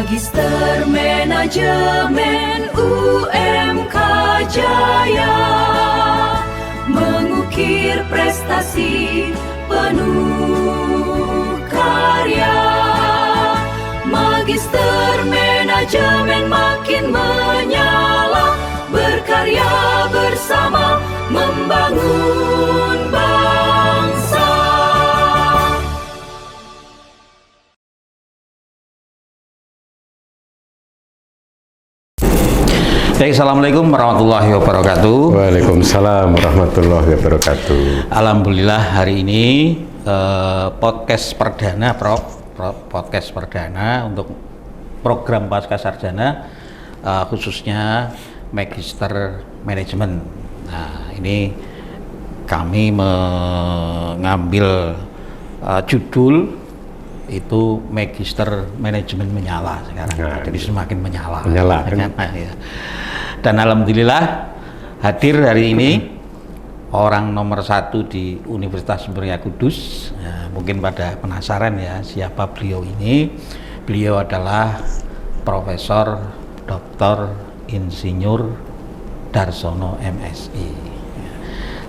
Magister Manajemen UMK Jaya, mengukir prestasi penuh karya. Magister Manajemen makin menyala, berkarya bersama membangun bangsa. Baik, assalamualaikum warahmatullahi wabarakatuh. Waalaikumsalam warahmatullahi wabarakatuh. Alhamdulillah hari ini podcast perdana, podcast perdana untuk program pasca sarjana, khususnya Magister Manajemen. Nah, ini kami mengambil judul itu Magister Manajemen Menyala sekarang. Nah, jadi semakin menyala. Kan? Ya. Dan alhamdulillah hadir hari ini orang nomor 1 di Universitas Muria Kudus. Ya, mungkin pada penasaran ya siapa beliau ini. Beliau adalah Profesor Dr. Insinyur Darsono MSI.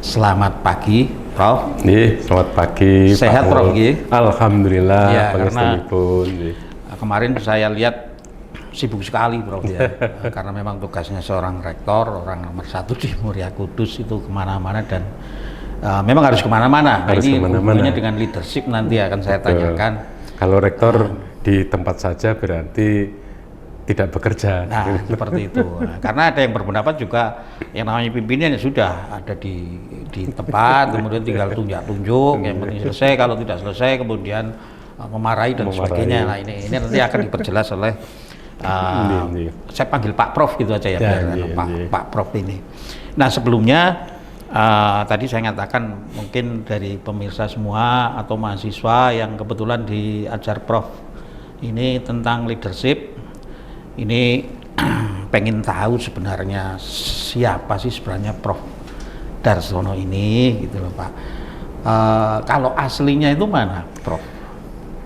Selamat pagi, Prof. Selamat pagi. Sehat, Prof. Alhamdulillah. Ya, karena pun. Kemarin saya lihat sibuk sekali, Prof. Ya. Karena memang tugasnya seorang rektor, orang nomor 1 di Muria Kudus itu kemana-mana dan memang harus kemana-mana. Harus ini kemana-mana. hubungannya dengan leadership nanti akan saya tanyakan. Kalau rektor di tempat saja berarti tidak bekerja. Nah, seperti itu. Nah, karena ada yang berpendapat juga yang namanya pimpinan ya sudah ada di tempat, kemudian tinggal tunjuk-tunjuk, yang penting selesai. Kalau tidak selesai, kemudian memarahi dan sebagainya. Nah, ini nanti akan diperjelas oleh saya panggil Pak Prof gitu aja ya, Pak Prof ini. Nah, sebelumnya tadi saya nyatakan mungkin dari pemirsa semua atau mahasiswa yang kebetulan diajar Prof ini tentang leadership. Ini pengen tahu sebenarnya siapa sih sebenarnya Prof Darsono ini gitu loh, Pak. Kalau aslinya itu mana, Prof?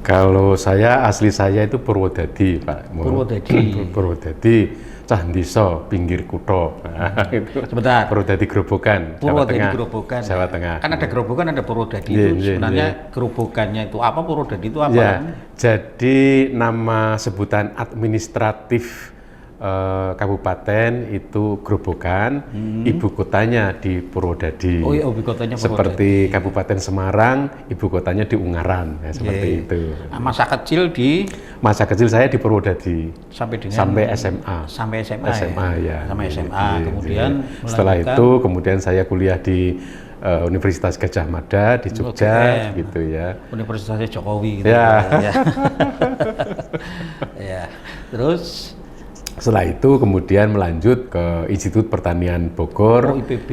Kalau asli saya itu Purwodadi, Pak. Purwodadi, Cahdiso, pinggir kutho. Nah, itu. Sebentar. Purwodadi Grobogan, Jawa Tengah. Kan ada Grobogan, ada Purwodadi. Itu sebenarnya Grobogannya itu apa, Purwodadi itu apa? Ya, jadi nama sebutan administratif kabupaten itu Grobogan, ibu kotanya di Purwodadi. Oh iya, ibu kotanya Purwodadi. Seperti Kabupaten Semarang, ibu kotanya di Ungaran, ya, seperti itu. Masa kecil saya di Purwodadi sampai SMA. Sampai SMA ya. Sampai SMA. Kemudian setelah itu kemudian saya kuliah di Universitas Gadjah Mada di Jogja, gitu ya. Universitasnya Jokowi. Gitu ya. Ya. Terus setelah itu kemudian melanjut ke Institut Pertanian Bogor, IPB.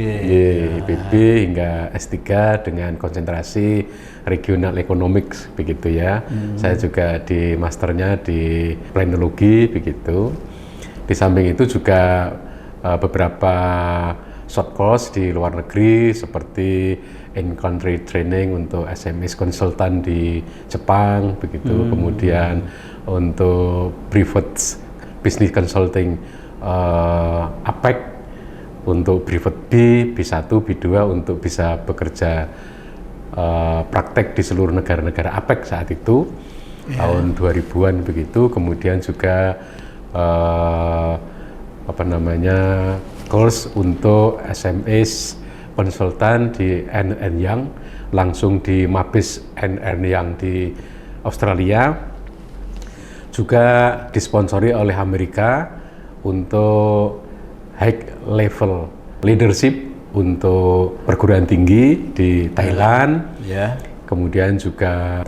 IPB hingga S3 dengan konsentrasi Regional Economics begitu ya. Saya juga di masternya di Planologi begitu. Di samping itu juga beberapa short course di luar negeri seperti in-country training untuk SMS konsultan di Jepang begitu. Kemudian untuk private business consulting APEC untuk privat B1, B2 untuk bisa bekerja praktek di seluruh negara-negara APEC saat itu, tahun 2000-an begitu. Kemudian juga course untuk SMS konsultan di Ernst & Young, langsung di Mabes Ernst & Young di Australia. Juga disponsori oleh Amerika untuk high level leadership untuk perguruan tinggi di Thailand. Ya. Kemudian juga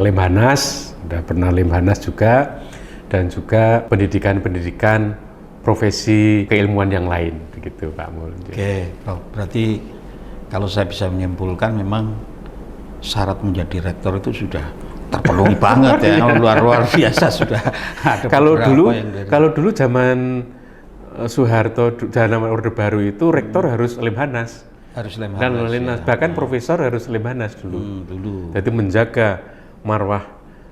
Lemhanas, udah pernah Lemhanas juga, dan juga pendidikan profesi keilmuan yang lain begitu, Pak Mul. Oke, berarti kalau saya bisa menyimpulkan memang syarat menjadi rektor itu sudah terpenuhi banget ya, luar biasa sudah ada. Kalau dulu zaman Soeharto zaman Orde Baru itu rektor harus Lemhanas. Lemhanas. Bahkan profesor harus Lemhanas dulu. Jadi menjaga marwah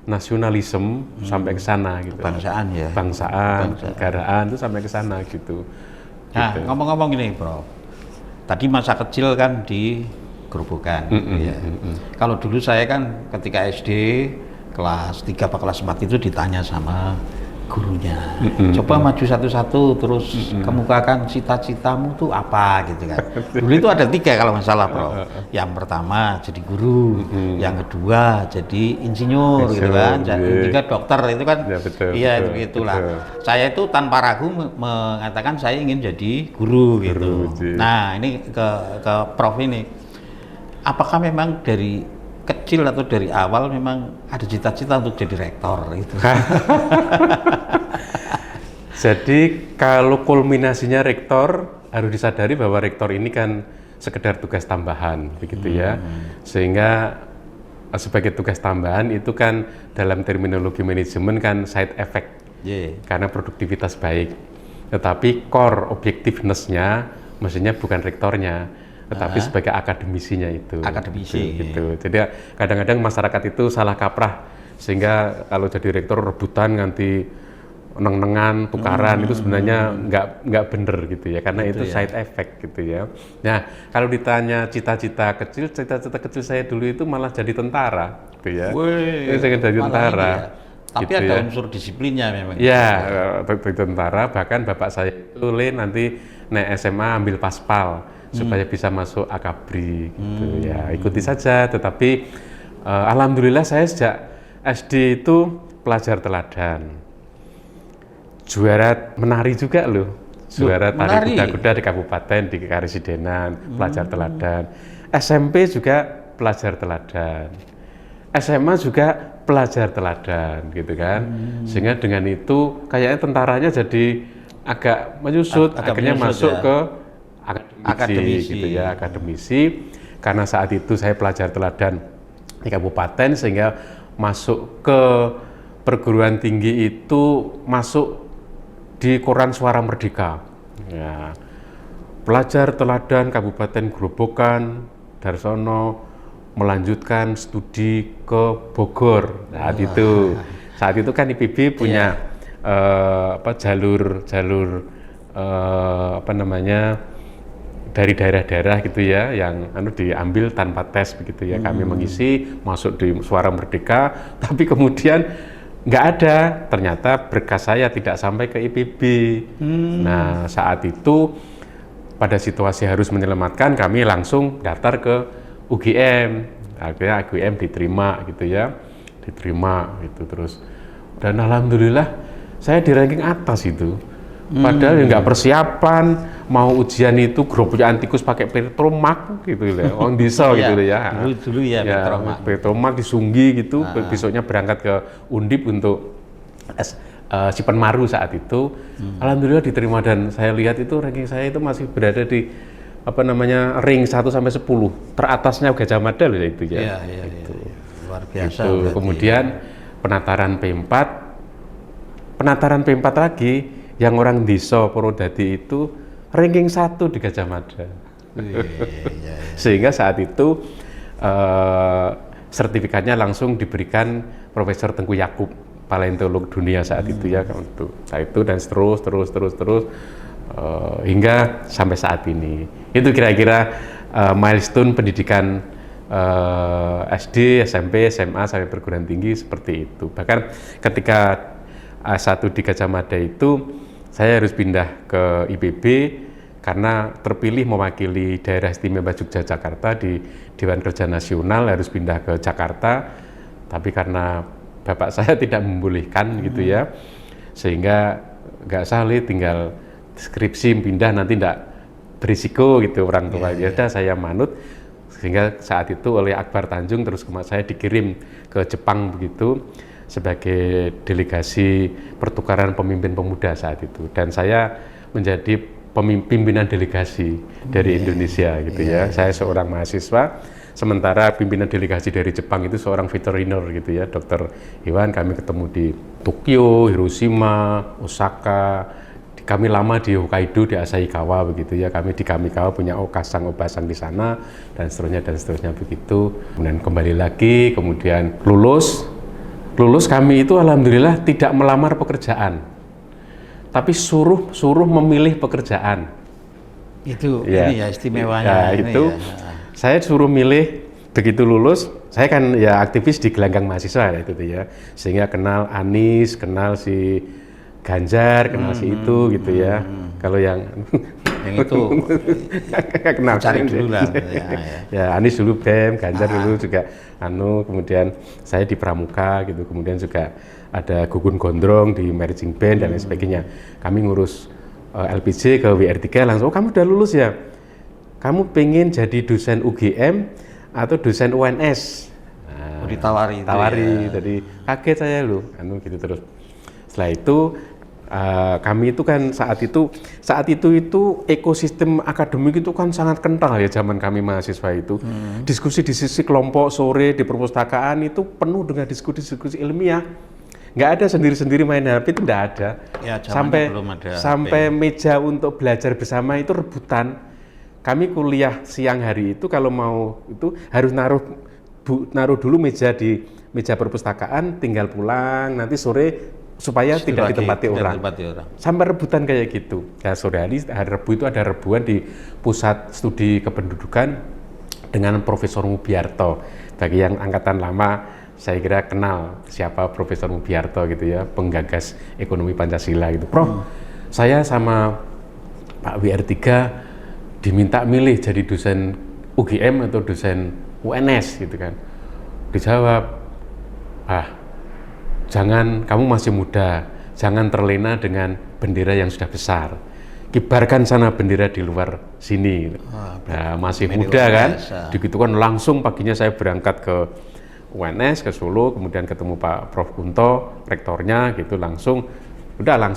nasionalisme sampai ke sana gitu. Kebangsaan ya. Bangsaan, negaraan itu sampai ke sana gitu. Nah, Gitu. ngomong-ngomong gini, Bro. Tadi masa kecil kan di Gerobokan. Ya. Kalau dulu saya kan ketika SD kelas 3 atau kelas 4 itu ditanya sama gurunya. Coba maju satu-satu terus kemukakan cita-citamu tuh apa gitu kan. Dulu itu ada 3 kalau nggak salah, Bro. Yang pertama jadi guru, yang kedua jadi insinyur gitu kan, yang ketiga dokter itu kan. Ya, betul, Iya, betul, begitulah. betul. Saya itu tanpa ragu mengatakan saya ingin jadi guru gitu. Guru, Ji. Nah, ini ke Prof ini. Apakah memang dari kecil atau dari awal memang ada cita-cita untuk jadi rektor itu? Jadi kalau kulminasinya rektor, harus disadari bahwa rektor ini kan sekedar tugas tambahan begitu ya. Sehingga sebagai tugas tambahan itu kan dalam terminologi manajemen kan side effect. Karena produktivitas baik. Tetapi core objectiveness-nya mestinya bukan rektornya, tetapi sebagai akademisinya itu. Akademisi. Gitu. Jadi kadang-kadang masyarakat itu salah kaprah, sehingga kalau jadi rektor rebutan nganti neng-nengan tukaran itu sebenarnya nggak bener gitu ya, karena itu side effect gitu ya. Nah, kalau ditanya cita-cita kecil saya dulu itu malah jadi tentara gitu ya. Wih, Saya jadi tentara. ya. Tapi Gitu ada ya. unsur disiplinnya memang. Ya, tentara, bahkan bapak saya itu nanti naik SMA ambil paspal supaya bisa masuk akabri gitu ya. Ikuti saja, tetapi alhamdulillah saya sejak SD itu pelajar teladan. Juara menari juga loh. Juara tari kuda-kuda di kabupaten di Karesidenan, pelajar teladan. SMP juga pelajar teladan. SMA juga pelajar teladan gitu kan. Sehingga dengan itu kayaknya tentaranya jadi agak menyusut, akhirnya masuk ke akademisi gitu ya, akademisi. Karena saat itu saya pelajar teladan di kabupaten, sehingga masuk ke perguruan tinggi itu masuk di koran Suara Merdeka. Ya. Pelajar teladan Kabupaten Gerobokan, Darsono melanjutkan studi ke Bogor. Saat itu kan IPB punya jalur dari daerah-daerah gitu ya, yang diambil tanpa tes begitu ya. Kami mengisi masuk di Suara Merdeka, tapi kemudian nggak ada, ternyata berkas saya tidak sampai ke IPB. Nah, saat itu pada situasi harus menyelamatkan, kami langsung daftar ke UGM. Akhirnya UGM diterima gitu ya, diterima gitu terus. Dan alhamdulillah saya di ranking atas itu. Padahal nggak persiapan, mau ujian itu grupnya antikus pakai Petromak gitu ya, on diesel gitu ya. Dulu ya Petromak disunggi gitu, besoknya berangkat ke Undip untuk Sipen Maru saat itu. Alhamdulillah diterima, dan saya lihat itu ranking saya itu masih berada di ring 1 sampai 10, teratasnya Gajah Mada loh itu ya. Luar biasa. Gitu. Kemudian penataran P4 lagi, yang orang desa Purwodadi itu ranking 1 di Gajah Mada. Sehingga saat itu sertifikatnya langsung diberikan Profesor Tengku Yakub, paleontolog dunia saat itu ya, untuk saat itu, dan terus hingga sampai saat ini. Itu kira-kira milestone pendidikan SD, SMP, SMA sampai perguruan tinggi seperti itu. Bahkan ketika S1 di Gajah Mada itu saya harus pindah ke IPB karena terpilih mewakili daerah istimewa Yogyakarta di Dewan Kerja Nasional, harus pindah ke Jakarta, tapi karena bapak saya tidak membolehkan gitu ya, sehingga nggak salih, tinggal skripsi pindah nanti tidak berisiko gitu orang tua. Saya manut, sehingga saat itu oleh Akbar Tanjung terus saya dikirim ke Jepang begitu sebagai delegasi pertukaran pemimpin pemuda saat itu, dan saya menjadi pimpinan delegasi dari Indonesia gitu ya. Saya seorang mahasiswa, sementara pimpinan delegasi dari Jepang itu seorang veteriner gitu ya, Dr. Iwan. Kami ketemu di Tokyo, Hiroshima, Osaka. Kami lama di Hokkaido, di Asahikawa begitu ya. Kami di Kamikawa punya Okasang di sana, dan seterusnya begitu. Kemudian kembali lagi, kemudian lulus lulus kami itu alhamdulillah tidak melamar pekerjaan, tapi suruh memilih pekerjaan. Itu Ya. ini ya istimewanya. Ya, ini itu ya. saya suruh milih. Begitu lulus, saya kan ya aktivis di gelanggang mahasiswa ya, itu tuh ya, sehingga kenal Anies, kenal si Ganjar, kenal si itu gitu ya. Kalau yang itu kenal cari kan, dulu lah. ya Anies dulu BEM, Ganjar dulu juga kemudian saya di Pramuka gitu, kemudian juga ada Gugun Gondrong di Marching Band dan lain sebagainya. Kami ngurus LPJ ke WR3 langsung, oh kamu udah lulus ya? Kamu pengen jadi dosen UGM atau dosen UNS? Nah, Ditawari. tawari, jadi kaget saya loh, gitu terus. Setelah itu kami itu kan saat itu ekosistem akademik itu kan sangat kental ya zaman kami mahasiswa itu. Diskusi kelompok sore di perpustakaan itu penuh dengan diskusi ilmiah. Nggak ada sendiri-sendiri main HP, itu nggak ada. Ya, zamannya belum ada sampai meja untuk belajar bersama itu rebutan. Kami kuliah siang hari itu kalau mau itu harus naruh dulu meja di meja perpustakaan, tinggal pulang nanti sore supaya tidak ditempati orang. Sampai rebutan kayak gitu. Nah, sore hari Rebu itu ada rebuan di pusat studi kependudukan dengan Profesor Mubiarto. Bagi yang angkatan lama saya kira kenal siapa Profesor Mubiarto gitu ya, penggagas ekonomi Pancasila gitu. Prof, saya sama Pak WR3 diminta milih jadi dosen UGM atau dosen UNS gitu kan. Dijawab, jangan, kamu masih muda, jangan terlena dengan bendera yang sudah besar. Kibarkan sana bendera di luar sini. Nah, masih muda kan, begitu kan langsung paginya saya berangkat ke UNS, ke Solo, kemudian ketemu Pak Prof. Kunto, rektornya gitu, langsung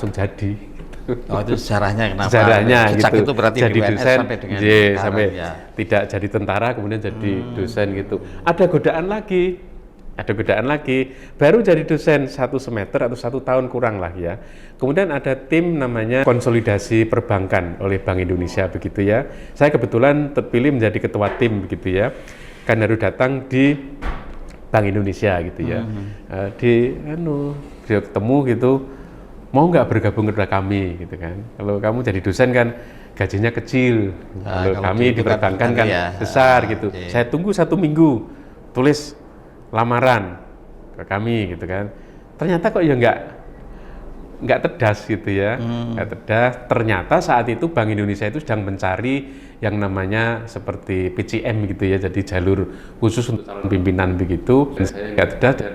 jadi. Oh, itu sejarahnya kenapa? Sejarahnya gitu. Itu berarti jadi di UNS dosen sampai dengan sampai ya. Tidak jadi tentara, kemudian jadi dosen gitu. Ada godaan lagi. Baru jadi dosen 1 semester atau 1 tahun kurang lah ya. Kemudian ada tim namanya konsolidasi perbankan oleh Bank Indonesia begitu ya. Saya kebetulan terpilih menjadi ketua tim begitu ya. Kan harus datang di Bank Indonesia gitu ya. Dia ketemu gitu. Mau nggak bergabung ke kami gitu kan? Kalau kamu jadi dosen kan gajinya kecil, kalau kami di perbankan kan ya, besar gitu. Okay. Saya tunggu 1 minggu, tulis lamaran ke kami gitu kan. Ternyata kok ya nggak tedas gitu ya, nggak tedas. Ternyata saat itu Bank Indonesia itu sedang mencari yang namanya seperti PCM gitu ya, jadi jalur khusus untuk calon pimpinan begitu. Dan saya nggak tedas. Dan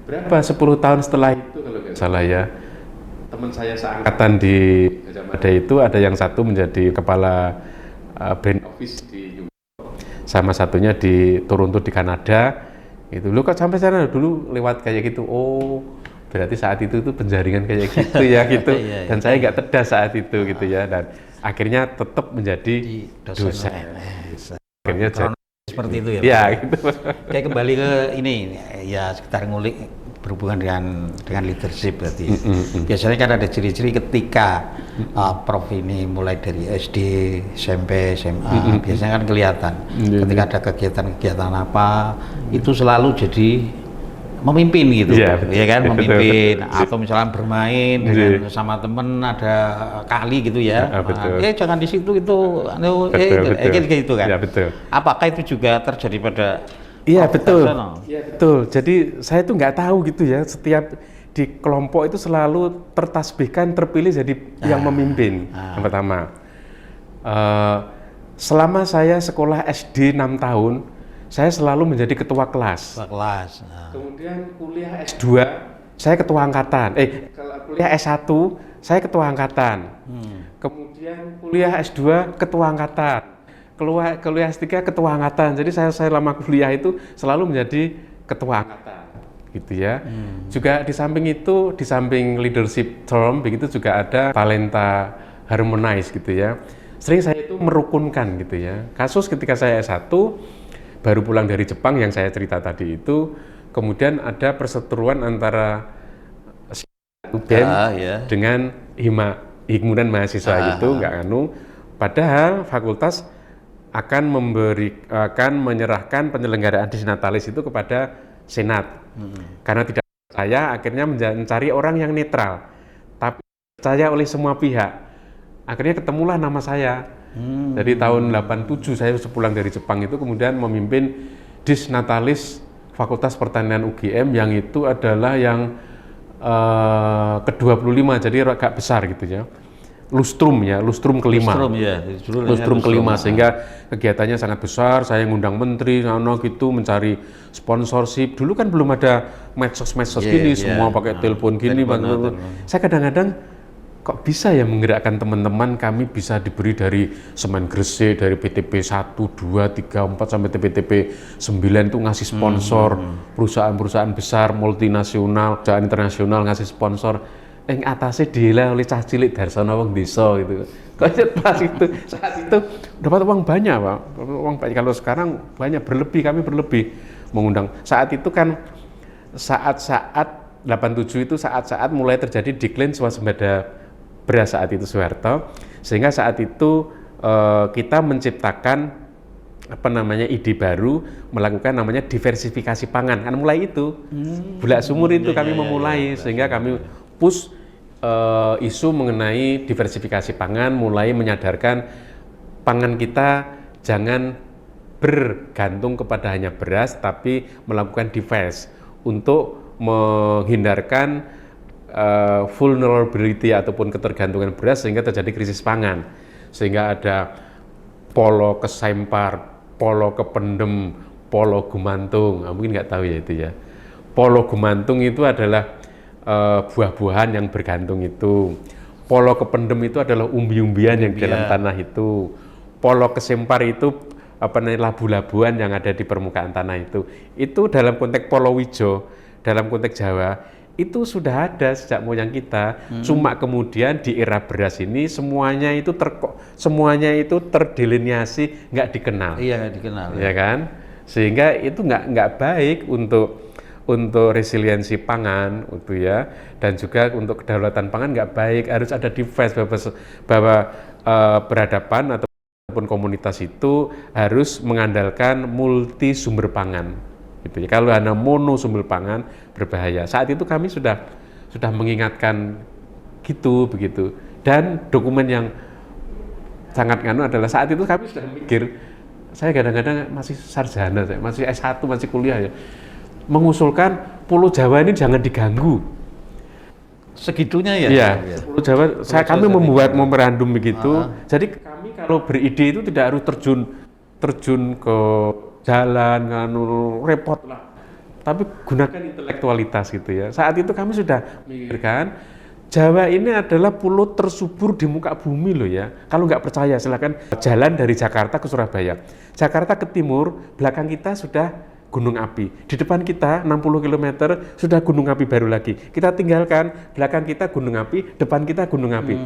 berapa 10 tahun setelah itu kalau nggak salah ya. Teman saya seangkatan di Gajah Mada itu ada yang satu menjadi kepala brand office di New York, sama satunya di Toronto di Kanada. Itu lu kok sampai sana dulu lewat kayak gitu. Oh, berarti saat itu tuh penjaringan kayak gitu ya gitu. Dan saya nggak tedas saat itu gitu ya. Dan akhirnya tetap menjadi dosen. Akhirnya seperti itu ya. Iya gitu. Kayak kembali ke ini ya sekitar ngulik berhubungan dengan leadership berarti. Biasanya kan ada ciri-ciri ketika Prof ini mulai dari SD, SMP, SMA, biasanya kan kelihatan. Ketika ada kegiatan apa, itu selalu jadi memimpin gitu, ya kan, memimpin atau misalnya bermain dengan sama temen ada kali gitu ya. Jangan di situ itu, gitu kan. Ya, betul. Apakah itu juga terjadi pada Iya betul. Iya betul. Jadi saya tuh nggak tahu gitu ya. Setiap di kelompok itu selalu tertasbihkan terpilih jadi yang memimpin. Yang pertama, selama saya sekolah SD 6 tahun, saya selalu menjadi ketua kelas. Kemudian kuliah S2, saya ketua angkatan. Kuliah S1, saya ketua angkatan. Kemudian kuliah S2, ketua angkatan. Kuliah S3 ketua angkatan. Jadi saya lama kuliah itu selalu menjadi ketua angkatan gitu ya. Juga di samping itu, di samping leadership term begitu juga ada talenta harmonize gitu ya. Sering saya itu merukunkan gitu ya. Kasus ketika saya S1 baru pulang dari Jepang yang saya cerita tadi itu, kemudian ada perseteruan antara BEM dengan himpunan mahasiswa gitu, nggak padahal fakultas akan menyerahkan penyelenggaraan Disnatalis itu kepada Senat karena tidak Saya akhirnya mencari orang yang netral, tapi percaya oleh semua pihak. Akhirnya ketemulah nama saya. Jadi tahun 87 saya sepulang dari Jepang itu kemudian memimpin Disnatalis Fakultas Pertanian UGM yang itu adalah yang ke-25, jadi agak besar gitu ya. Lustrum kelima. Lustrum kelima, sehingga kegiatannya sangat besar. Saya ngundang menteri, gitu, mencari sponsorship. Dulu kan belum ada medsos gini, semua pakai telepon gini. Saya kadang-kadang kok bisa ya menggerakkan teman-teman kami bisa diberi dari Semen Gresik, dari PTP 1, 2, 3, 4 sampai PTP 9 itu ngasih sponsor, perusahaan-perusahaan besar, multinasional, perusahaan internasional ngasih sponsor. Yang atasnya dihela oleh cah cilik Darsono wong desa gitu. Saat itu dapat uang banyak, Pak. Uang banyak. Kalau sekarang banyak kami berlebih mengundang. Saat itu kan saat 87 itu saat mulai terjadi decline swasembada beras saat itu Soeharto, sehingga saat itu kita menciptakan ide baru melakukan namanya diversifikasi pangan. Kan mulai itu Bulak Sumur itu kami memulai sehingga kami push isu mengenai diversifikasi pangan, mulai menyadarkan pangan kita jangan bergantung kepada hanya beras, tapi melakukan divers untuk menghindarkan vulnerability ataupun ketergantungan beras sehingga terjadi krisis pangan. Sehingga ada Polo Kesempar, Polo Kependem, Polo Gumantung. Mungkin nggak tahu ya itu ya. Polo Gumantung itu adalah buah-buahan yang bergantung itu. Polo Kependem itu adalah umbi-umbian yang di dalam tanah itu. Polo Kesempar itu labu-labuan yang ada di permukaan tanah itu. Itu dalam konteks Polowijo, dalam konteks Jawa itu sudah ada sejak moyang kita. Cuma kemudian di era beras ini semuanya itu terdelineasi, nggak dikenal. Iya, nggak dikenal. Ya kan? Sehingga itu nggak baik untuk resiliensi pangan, gitu ya, dan juga untuk kedaulatan pangan nggak baik. Harus ada defense bahwa peradaban ataupun komunitas itu harus mengandalkan multi sumber pangan, gitu ya. Kalau hanya mono sumber pangan berbahaya. Saat itu kami sudah mengingatkan begitu. Dan dokumen yang sangat adalah saat itu kami sudah mikir. Saya kadang-kadang masih sarjana, masih S1, masih kuliah ya. Mengusulkan Pulau Jawa ini jangan diganggu. Segitunya ya? Iya, Pulau Jawa, kami membuat memorandum begitu. Jadi kami kalau beride itu tidak harus terjun ke jalan, repot lah. Tapi gunakan intelektualitas gitu ya. Saat itu kami sudah memikirkan Jawa ini adalah pulau tersubur di muka bumi loh ya. Kalau nggak percaya silakan jalan dari Jakarta ke Surabaya. Jakarta ke timur, belakang kita sudah gunung api. Di depan kita 60 km sudah gunung api baru lagi. Kita tinggalkan, belakang kita gunung api, depan kita gunung api.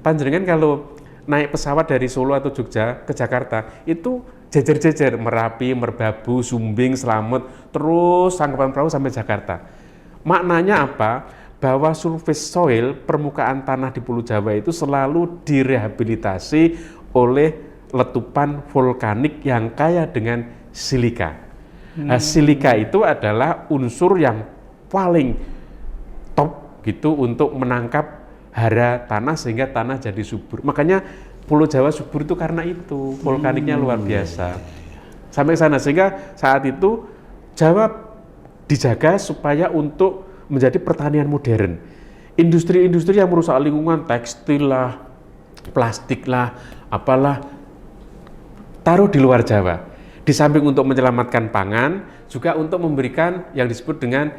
Panjenengan kalau naik pesawat dari Solo atau Jogja ke Jakarta, itu jejer-jejer, Merapi, Merbabu, Sumbing, Slamet, terus Tangkuban Perahu sampai Jakarta. Maknanya apa? Bahwa surface soil, permukaan tanah di Pulau Jawa itu selalu direhabilitasi oleh letupan vulkanik yang kaya dengan silika. Nah, silika itu adalah unsur yang paling top gitu untuk menangkap hara tanah sehingga tanah jadi subur. Makanya Pulau Jawa subur itu karena itu, vulkaniknya luar biasa. Sampai sana sehingga saat itu Jawa dijaga supaya untuk menjadi pertanian modern. Industri-industri yang merusak lingkungan, tekstil lah, plastik lah, apalah, taruh di luar Jawa. Di samping untuk menyelamatkan pangan, juga untuk memberikan yang disebut dengan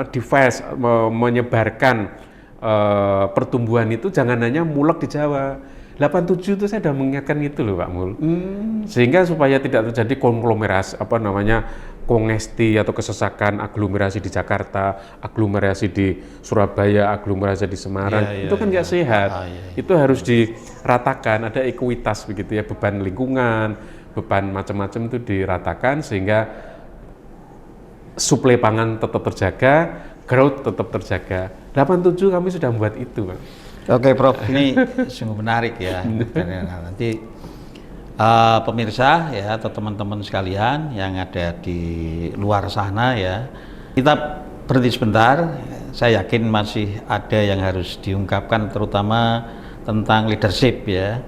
device, menyebarkan pertumbuhan itu jangan hanya mulek di Jawa. 87 itu saya sudah mengingatkan itu loh Pak Mul. Sehingga supaya tidak terjadi konglomerasi, kongesti atau kesesakan aglomerasi di Jakarta, aglomerasi di Surabaya, aglomerasi di Semarang, itu kan nggak sehat. Itu harus diratakan, ada ekuitas begitu ya, beban lingkungan, beban macam-macam itu diratakan sehingga suplai pangan tetap terjaga, growth tetap terjaga. 87 kami sudah membuat itu, Pak. Oke, Prof, ini sungguh menarik ya. Nanti pemirsa ya atau teman-teman sekalian yang ada di luar sana ya, kita berhenti sebentar. Saya yakin masih ada yang harus diungkapkan, terutama tentang leadership ya.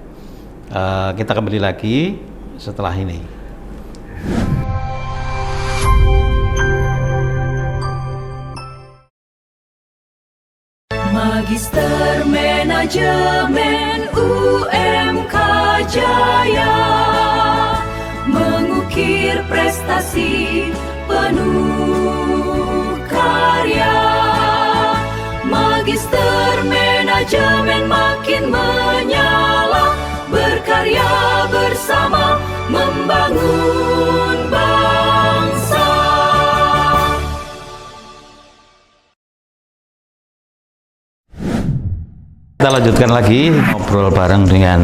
Kita kembali lagi setelah ini. Magister Manajemen UMK Jaya, mengukir prestasi penuh karya. Magister Manajemen makin menyala, berkarya bersama membangun bangsa. Kita lanjutkan lagi ngobrol bareng dengan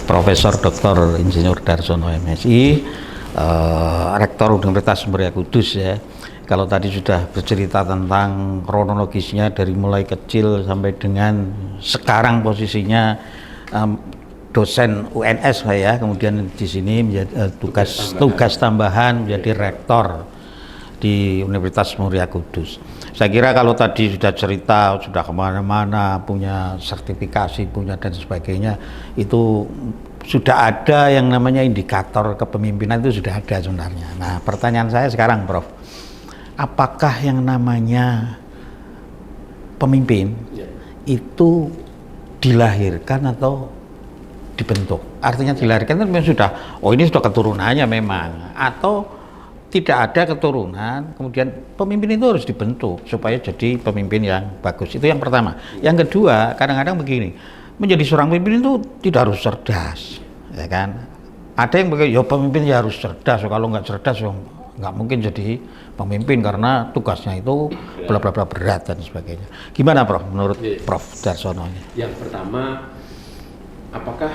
Profesor Dr. Insinyur Darsono MSI, Rektor Universitas Muria Kudus ya. Kalau tadi sudah bercerita tentang kronologisnya dari mulai kecil sampai dengan sekarang posisinya dosen UNS ya, kemudian di sini menjadi tugas tambahan menjadi rektor di Universitas Muria Kudus. Saya kira kalau tadi sudah cerita, sudah kemana-mana, punya sertifikasi, punya dan sebagainya, itu sudah ada yang namanya indikator kepemimpinan, itu sudah ada sebenarnya. Nah, pertanyaan saya sekarang, Prof, apakah yang namanya pemimpin itu dilahirkan atau dibentuk? Artinya dilahirkan itu memang sudah, oh ini sudah keturunannya memang, atau tidak ada keturunan, kemudian pemimpin itu harus dibentuk supaya jadi pemimpin yang bagus. Itu yang pertama. Yang kedua, kadang-kadang begini, menjadi seorang pemimpin itu tidak harus cerdas, ya kan? Ada yang begini, ya pemimpin ya harus cerdas, kalau nggak cerdas ya nggak mungkin jadi pemimpin karena tugasnya itu bla bla bla berat dan sebagainya. Gimana, Prof? Menurut Prof Darsono? Yang pertama, apakah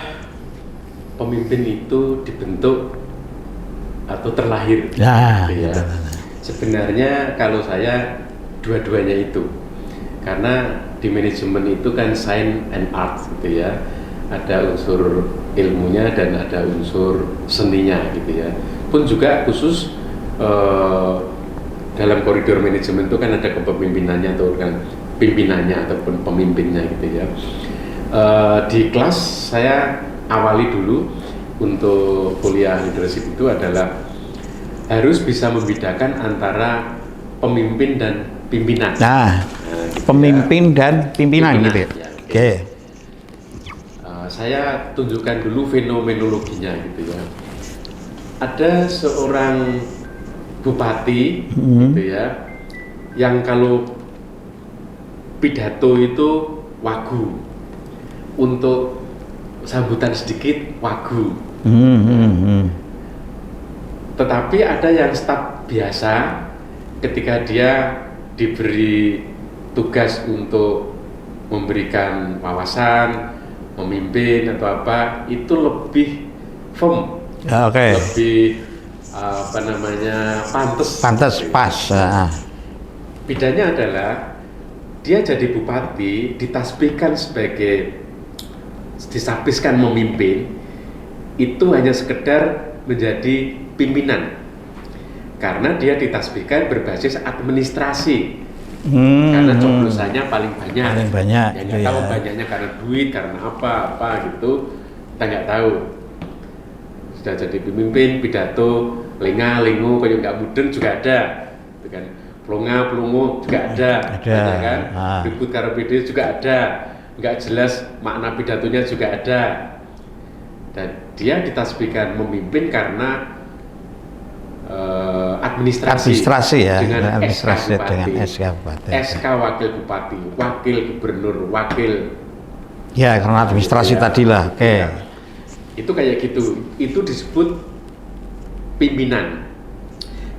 pemimpin itu dibentuk atau terlahir? Ya, gitu ya. Sebenarnya kalau saya dua-duanya itu, karena di manajemen itu kan science and art gitu ya, ada unsur ilmunya dan ada unsur seninya gitu ya. Pun juga khusus dalam koridor manajemen itu kan ada kepemimpinannya atau kan pimpinannya ataupun pemimpinnya gitu ya. Di kelas saya awali dulu untuk kuliah leadership itu adalah harus bisa membedakan antara pemimpin dan pimpinan. Nah, gitu pemimpin dan pimpinan gitu ya. Ya, Oke. Saya tunjukkan dulu fenomenologinya gitu ya. Ada seorang bupati gitu ya, yang kalau pidato itu wagu, untuk sambutan sedikit wagu. Tetapi ada yang staf biasa, ketika dia diberi tugas untuk memberikan wawasan, memimpin atau apa, itu lebih firm, lebih pantas pas. Bedanya adalah dia jadi bupati ditasbihkan disabiskan memimpin, itu hanya sekedar menjadi pimpinan karena dia ditasbihkan berbasis administrasi, karena coblosannya paling banyak. Ya, nggak tahu banyaknya karena duit, karena apa gitu, kita nggak tahu. Sudah jadi pemimpin, pidato lenga-lengu kayak nggak mudeng juga ada, gitu kan. Pelonga-pelongo juga ada. Kan? Ribut karo PD juga ada, nggak jelas makna pidatonya juga ada. Dan dia ditasbihkan memimpin karena administrasi ya, dengan administrasi SK dengan bupati, SK bupati. SK wakil bupati, wakil gubernur, wakil. Ya, karena administrasi tadilah. Oke. Ya. Itu kayak gitu. Itu disebut pimpinan.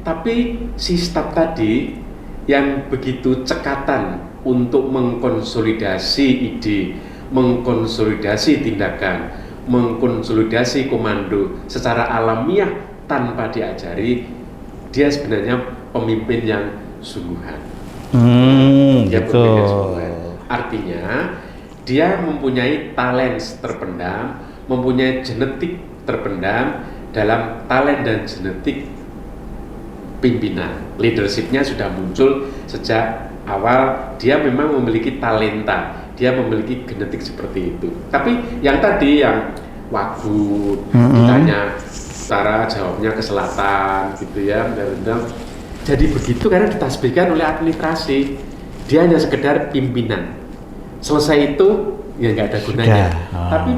Tapi si staf tadi yang begitu cekatan untuk mengkonsolidasi ide, mengkonsolidasi tindakan, mengkonsolidasi komando secara alamiah tanpa diajari, dia sebenarnya pemimpin yang sungguhan. Gitu. Artinya dia mempunyai talent terpendam, mempunyai genetik terpendam. Dalam talent dan genetik pimpinan. Leadership-nya sudah muncul sejak awal, dia memang memiliki talenta, dia memiliki genetik seperti itu. Tapi yang tadi yang Wagub, ditanya utara, jawabnya ke selatan gitu ya, jadi begitu karena ditasbihkan oleh administrasi. Dia hanya sekedar pimpinan, selesai itu ya nggak ada gunanya. Tapi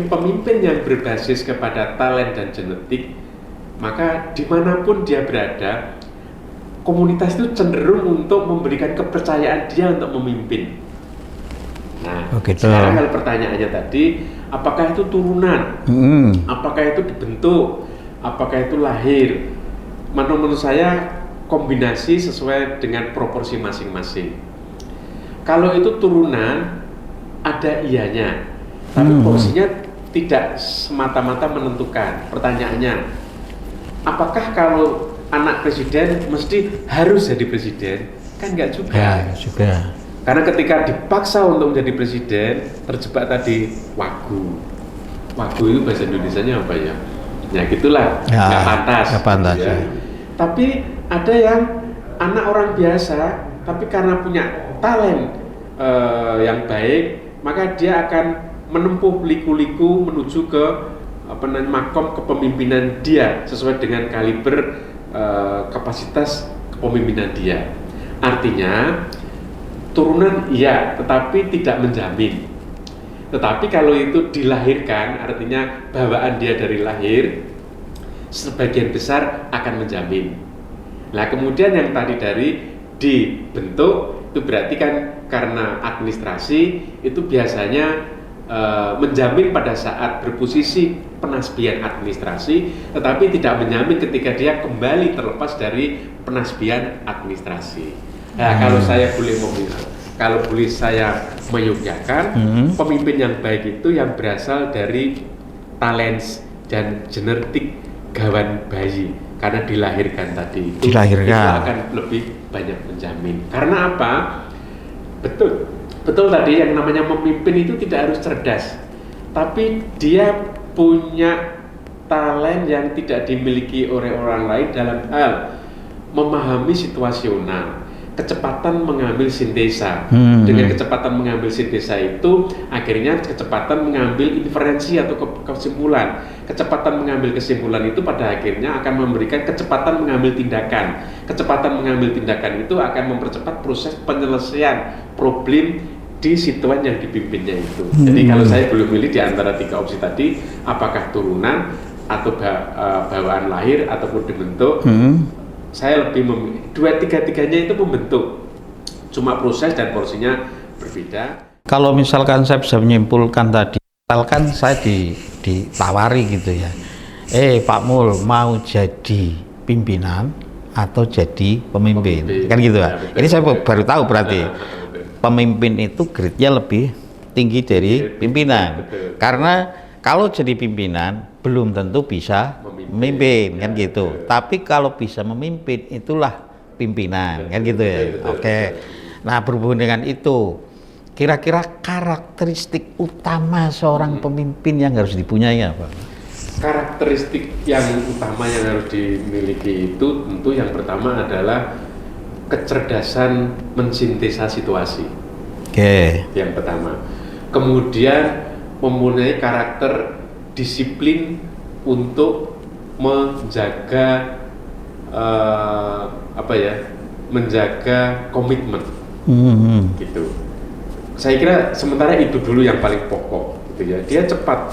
pemimpin yang berbasis kepada talent dan genetik, maka dimanapun dia berada, komunitas itu cenderung untuk memberikan kepercayaan dia untuk memimpin. Nah, sekarang kalau pertanyaannya tadi, apakah itu turunan? Apakah itu dibentuk? Apakah itu lahir? Menurut saya kombinasi sesuai dengan proporsi masing-masing. Kalau itu turunan, ada iyanya, tapi porsinya tidak semata-mata menentukan. Pertanyaannya, apakah kalau anak presiden mesti harus jadi presiden? Kan enggak juga. Ya, juga. Karena ketika dipaksa untuk menjadi presiden, terjebak tadi wagu. Wagu itu bahasa Indonesianya apa ya? Ya gitulah, nggak pantas. Nggak pantas. Gitu ya. Tapi ada yang anak orang biasa, tapi karena punya talent yang baik, maka dia akan menempuh liku-liku menuju ke makom kepemimpinan dia sesuai dengan kaliber kapasitas kepemimpinan dia. Artinya turunan iya, tetapi tidak menjamin. Tetapi kalau itu dilahirkan, artinya bawaan dia dari lahir, sebagian besar akan menjamin. Nah kemudian yang tadi dari dibentuk, itu berarti kan karena administrasi, itu biasanya menjamin pada saat berposisi penasbihan administrasi, tetapi tidak menjamin ketika dia kembali terlepas dari penasbihan administrasi. Nah, kalau saya boleh saya menyuguhkan, pemimpin yang baik itu yang berasal dari talent dan genetik gawan bayi, karena dilahirkan tadi itu akan lebih banyak menjamin. Karena apa? Betul tadi yang namanya memimpin itu tidak harus cerdas, tapi dia punya talent yang tidak dimiliki oleh orang lain dalam hal memahami situasional, kecepatan mengambil sintesa. Dengan kecepatan mengambil sintesa itu akhirnya kecepatan mengambil inferensi atau kesimpulan. Kecepatan mengambil kesimpulan itu pada akhirnya akan memberikan kecepatan mengambil tindakan. Kecepatan mengambil tindakan itu akan mempercepat proses penyelesaian problem di situasi yang dipimpinnya itu. Jadi kalau saya boleh milih di antara tiga opsi tadi, apakah turunan atau bawaan lahir ataupun dibentuk, saya lebih tiga-tiganya itu membentuk, cuma proses dan porsinya berbeda. Kalau misalkan saya bisa menyimpulkan tadi, misalkan saya ditawari gitu ya, Pak Mul mau jadi pimpinan atau jadi pemimpin, kan gitu ya. Ini saya baru tahu berarti pemimpin itu grade-nya lebih tinggi dari pimpinan. Karena kalau jadi pimpinan belum tentu bisa memimpin, kan gitu. Tapi kalau bisa memimpin itulah pimpinan, kan gitu ya. Oke. Nah, berhubungan dengan itu, kira-kira karakteristik utama seorang pemimpin yang harus dipunyai apa? Karakteristik yang utama yang harus dimiliki itu tentu yang pertama adalah kecerdasan mensintesa situasi. Oke. Yang pertama. Kemudian mempunyai karakter disiplin untuk menjaga menjaga komitmen. Gitu. Saya kira sementara itu dulu yang paling pokok gitu ya. Dia cepat.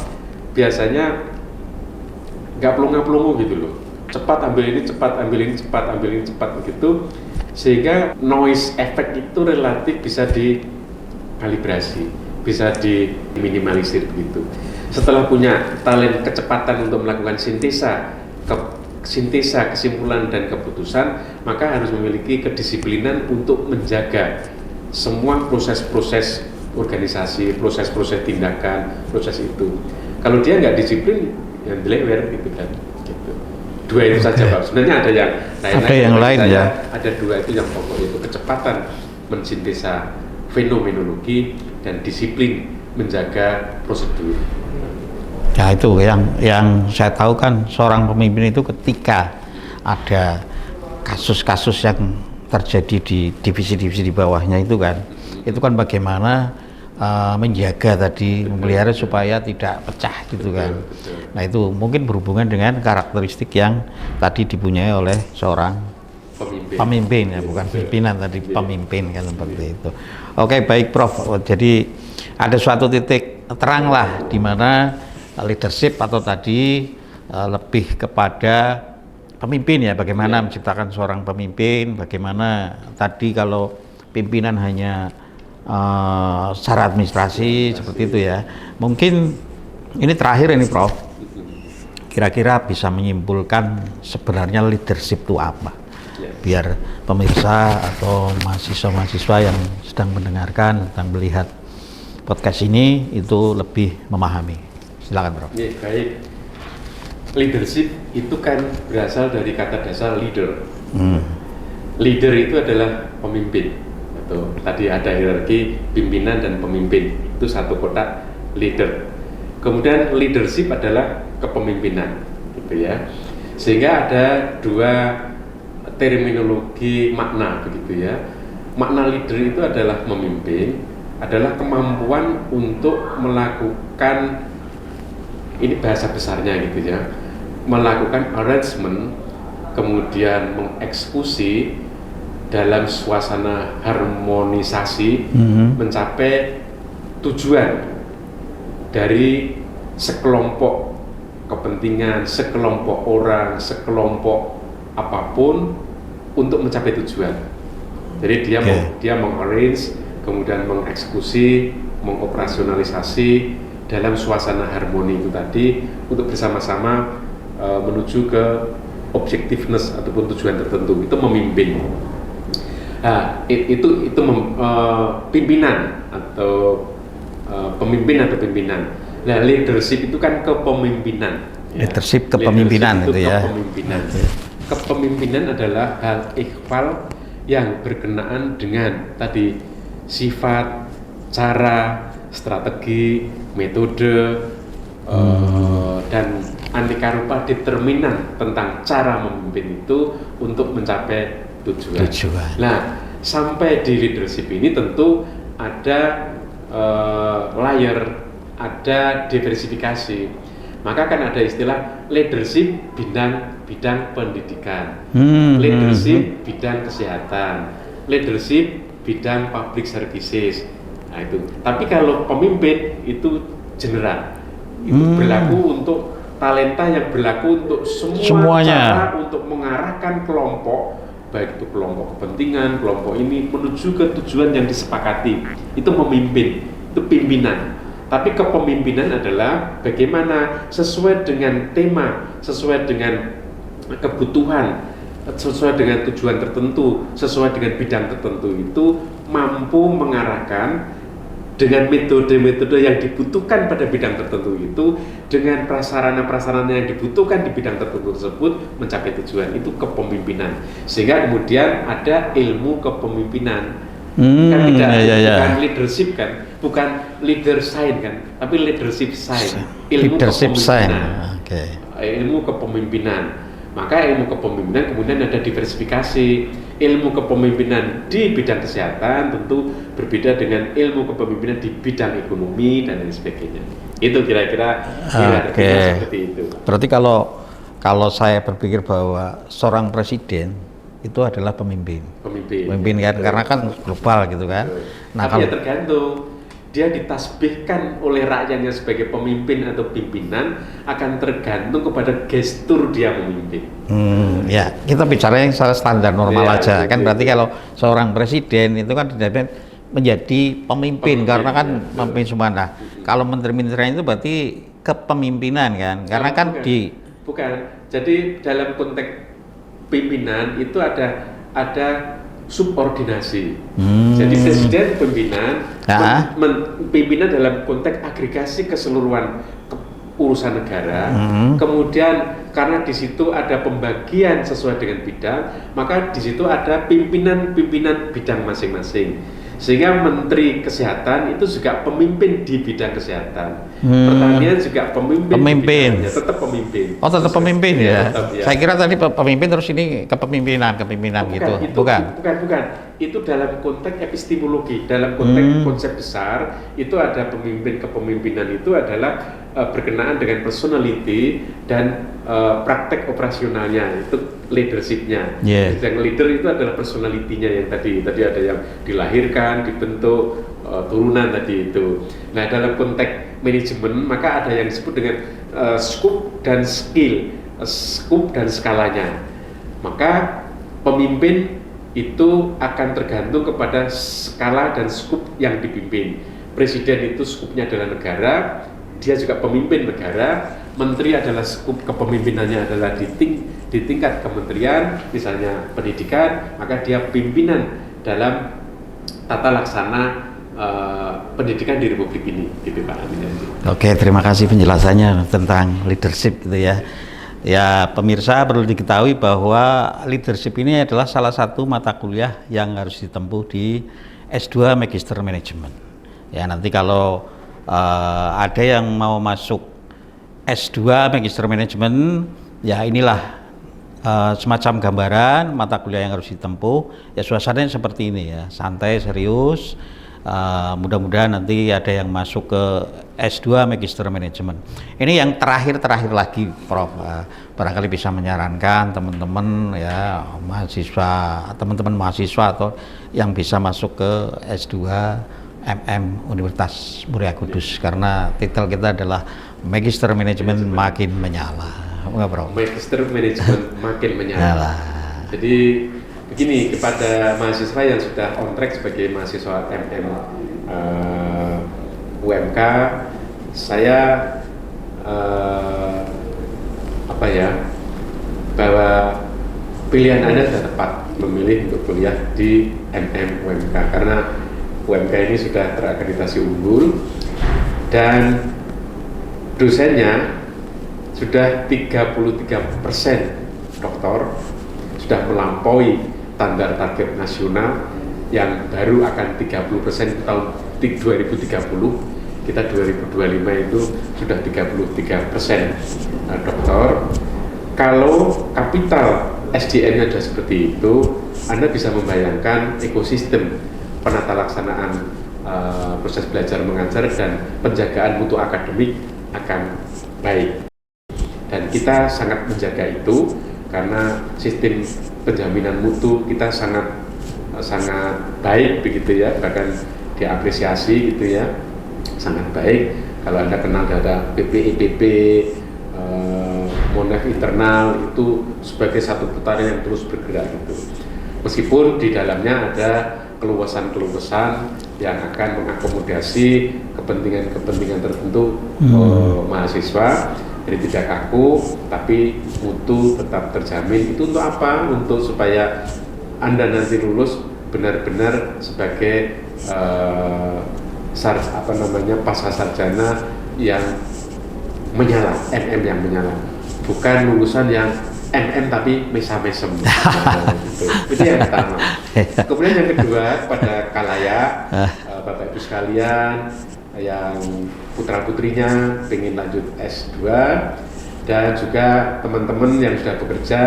Biasanya nggak pelongo-pelongo gitu loh. Cepat ambil ini, cepat ambil ini, cepat ambil ini, cepat begitu. Sehingga noise effect itu relatif bisa dikalibrasi, bisa diminimalisir begitu. Setelah punya talent kecepatan untuk melakukan sintesa kesimpulan dan keputusan, maka harus memiliki kedisiplinan untuk menjaga semua proses-proses organisasi, proses-proses tindakan, proses itu. Kalau dia nggak disiplin, yang dilewer gitu kan. Gitu. Dua itu saja Pak. Sebenarnya ada yang lain ya. Ada dua itu yang pokok, itu kecepatan mensintesa fenomenologi dan disiplin menjaga prosedur. Ya itu yang saya tahu kan seorang pemimpin itu ketika ada kasus-kasus yang terjadi di divisi-divisi di bawahnya itu kan bagaimana menjaga tadi, memelihara supaya tidak pecah gitu kan. Nah itu mungkin berhubungan dengan karakteristik yang tadi dipunyai oleh seorang pemimpin ya, bukan pimpinan tadi, pemimpin kan seperti itu. Oke, baik Prof. Jadi ada suatu titik terang lah di mana leadership atau tadi lebih kepada pemimpin ya, bagaimana menciptakan seorang pemimpin, bagaimana tadi kalau pimpinan hanya secara administrasi seperti itu ya. Mungkin ini terakhir ini Prof, kira-kira bisa menyimpulkan sebenarnya leadership itu apa, biar pemirsa atau mahasiswa-mahasiswa yang sedang mendengarkan, sedang melihat podcast ini itu lebih memahami. Silakan Prof. Ya, baik. Leadership itu kan berasal dari kata dasar leader. Leader itu adalah pemimpin. Tadi ada hierarki pimpinan dan pemimpin, itu satu kotak leader. Kemudian leadership adalah kepemimpinan, gitu ya. Sehingga ada dua terminologi makna, begitu ya. Makna leader itu adalah memimpin, adalah kemampuan untuk melakukan, ini bahasa besarnya gitu ya, melakukan arrangement, kemudian mengeksekusi dalam suasana harmonisasi mencapai tujuan dari sekelompok kepentingan, sekelompok orang, sekelompok apapun untuk mencapai tujuan. Jadi dia mengarrange, kemudian mengeksekusi, mengoperasionalisasi dalam suasana harmoni itu tadi untuk bersama-sama menuju ke objectiveness ataupun tujuan tertentu. Itu memimpin. Nah, itu pimpinan atau pemimpin atau pimpinan. Nah, leadership itu kan kepemimpinan. Leadership kepemimpinan itu ya. Kepemimpinan. Kepemimpinan adalah hal ihwal yang berkenaan dengan tadi sifat, cara, strategi, metode, dan aneka rupa determinan tentang cara memimpin itu untuk mencapai tujuan. Nah, sampai di leadership ini tentu ada layer, ada diversifikasi. Maka kan ada istilah leadership bidang pendidikan, leadership bidang kesehatan, leadership bidang public services. Nah itu. Tapi kalau pemimpin itu general, itu berlaku untuk talenta yang berlaku untuk semuanya, cara untuk mengarahkan kelompok, baik itu kelompok kepentingan, kelompok ini menuju ke tujuan yang disepakati. Itu memimpin, itu pimpinan. Tapi kepemimpinan adalah bagaimana sesuai dengan tema, sesuai dengan kebutuhan, sesuai dengan tujuan tertentu, sesuai dengan bidang tertentu itu mampu mengarahkan dengan metode-metode yang dibutuhkan pada bidang tertentu itu, dengan prasarana-prasarana yang dibutuhkan di bidang tertentu tersebut mencapai tujuan. Itu kepemimpinan. Sehingga kemudian ada ilmu kepemimpinan. Kan tidak, bukan leadership kan, bukan leader science kan, tapi leadership science, ilmu leadership kepemimpinan. Ilmu kepemimpinan. Maka ilmu kepemimpinan kemudian ada diversifikasi. Ilmu kepemimpinan di bidang kesehatan tentu berbeda dengan ilmu kepemimpinan di bidang ekonomi dan lain sebagainya. Itu kira-kira seperti itu. Berarti kalau saya berpikir bahwa seorang presiden itu adalah pemimpin kan, karena kan global gitu kan. Nah, tapi ya tergantung, dia ditasbihkan oleh rakyatnya sebagai pemimpin atau pimpinan akan tergantung kepada gestur dia memimpin. Ya, kita bicara yang secara standar normal aja kan. Berarti kalau seorang presiden itu kan tidak menjadi pemimpin karena kan memimpin semua. Nah, kalau menteri-menteri itu berarti kepemimpinan kan, karena kan bukan. Jadi dalam konteks pimpinan itu ada subordinasi. Jadi presiden pimpinan, pimpinan dalam konteks agregasi keseluruhan urusan negara. Kemudian karena di situ ada pembagian sesuai dengan bidang, maka di situ ada pimpinan-pimpinan bidang masing-masing. Sehingga Menteri Kesehatan itu juga pemimpin di bidang kesehatan. Pertanian juga pemimpin. Pemimpin. Di bidangnya, tetap pemimpin. Oh, tetap pemimpin ya. Tetap, ya. Saya kira tadi pemimpin terus ini kepemimpinan gitu. Bukan. Itu dalam konteks epistemologi, dalam konteks konsep besar itu ada pemimpin. Kepemimpinan itu adalah berkenaan dengan personality dan praktek operasionalnya, itu leadershipnya. Yeah. Yang leader itu adalah personality-nya yang tadi ada yang dilahirkan, dibentuk, turunan tadi itu. Nah, dalam konteks manajemen maka ada yang disebut dengan scope dan skill, scope dan skalanya. Maka pemimpin itu akan tergantung kepada skala dan skup yang dipimpin. Presiden itu skupnya adalah negara, dia juga pemimpin negara. Menteri adalah skup kepemimpinannya adalah di tingkat kementerian, misalnya pendidikan, maka dia pimpinan dalam tata laksana pendidikan di Republik ini, gitu Pak Amin. Oke, terima kasih penjelasannya tentang leadership gitu ya. Ya, pemirsa perlu diketahui bahwa leadership ini adalah salah satu mata kuliah yang harus ditempuh di S2 Magister Management. Ya, nanti kalau ada yang mau masuk S2 Magister Management, ya inilah semacam gambaran mata kuliah yang harus ditempuh. Ya, suasananya seperti ini ya, santai, serius. Mudah-mudahan nanti ada yang masuk ke S2 Magister Management. Ini yang terakhir lagi, Prof. Barangkali bisa menyarankan teman-teman ya teman-teman mahasiswa atau yang bisa masuk ke S2 MM Universitas Muria Kudus, karena titel kita adalah Magister Management makin menyala. Enggak, Prof? Magister Management makin menyala. Jadi begini, kepada mahasiswa yang sudah on track sebagai mahasiswa MM UMK, saya bahwa pilihan Anda sudah tepat memilih untuk kuliah di MM UMK, karena UMK ini sudah terakreditasi unggul dan dosennya sudah 33% doktor, sudah melampaui standar target nasional yang baru akan 30% tahun 2030. Kita 2025 itu sudah 33% doktor. Kalau kapital SDM-nya sudah seperti itu, Anda bisa membayangkan ekosistem penata laksanaan proses belajar mengajar dan penjagaan mutu akademik akan baik. Dan kita sangat menjaga itu karena sistem penjaminan mutu kita sangat baik begitu ya, bahkan diapresiasi gitu ya, sangat baik. Kalau Anda kenal data PPEPP, Monef internal itu sebagai satu putaran yang terus bergerak gitu. Meskipun di dalamnya ada keluasan-keluasan yang akan mengakomodasi kepentingan-kepentingan tertentu mahasiswa. Jadi tidak kaku, tapi mutu tetap terjamin. Itu untuk apa? Untuk supaya Anda nanti lulus benar-benar sebagai pasca sarjana yang menyala, MM yang menyala, bukan lulusan yang MM tapi mesam-mesem. Gitu. Itu yang pertama. Kemudian yang kedua, pada kalayak Bapak Ibu sekalian yang putra-putrinya ingin lanjut S2 dan juga teman-teman yang sudah bekerja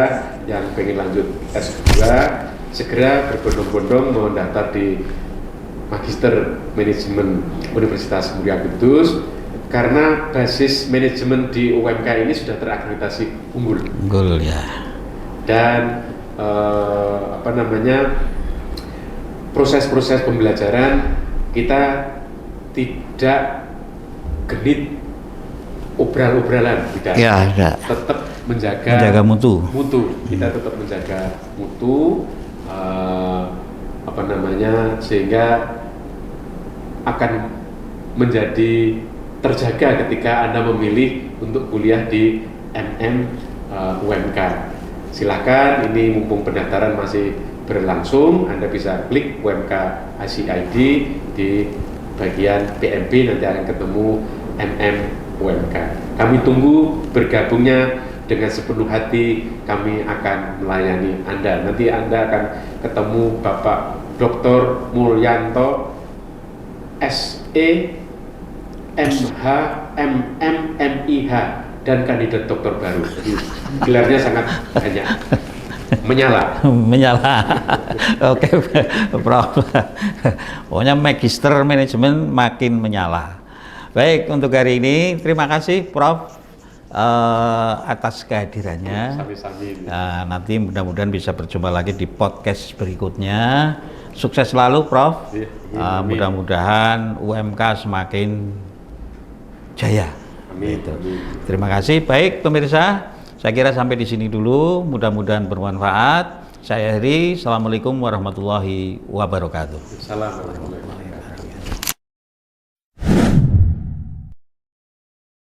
yang ingin lanjut S2, segera berbondong-bondong mendaftar di Magister Manajemen Universitas Muria Kudus, karena basis manajemen di UMK ini sudah terakreditasi unggul. Unggul ya. Dan proses-proses pembelajaran kita tidak genit obral-obralan, tidak. Ya, Tetap menjaga mutu. Kita tetap menjaga mutu, sehingga akan menjadi terjaga ketika Anda memilih untuk kuliah di MM UMK. Silakan, ini mumpung pendaftaran masih berlangsung, Anda bisa klik UMK ICID di bagian PMB, nanti akan ketemu MM UMK. Kami tunggu bergabungnya dengan sepenuh hati kami akan melayani Anda. Nanti Anda akan ketemu Bapak Dr. Mulyanto SE MH MM MIH dan kandidat doktor baru. Jadi gelarnya sangat banyak. Menyala. Menyala. Oke, Prof. Pokoknya magister manajemen makin menyala. Baik, untuk hari ini terima kasih Prof atas kehadirannya. Sami-sami. Nah, nanti mudah-mudahan bisa berjumpa lagi di podcast berikutnya. Sukses selalu Prof. Mudah-mudahan UMK semakin jaya. Amin. Gitu. Terima kasih. Baik pemirsa, saya kira sampai di sini dulu. Mudah-mudahan bermanfaat. Saya Heri. Assalamualaikum warahmatullahi wabarakatuh. Assalamualaikum.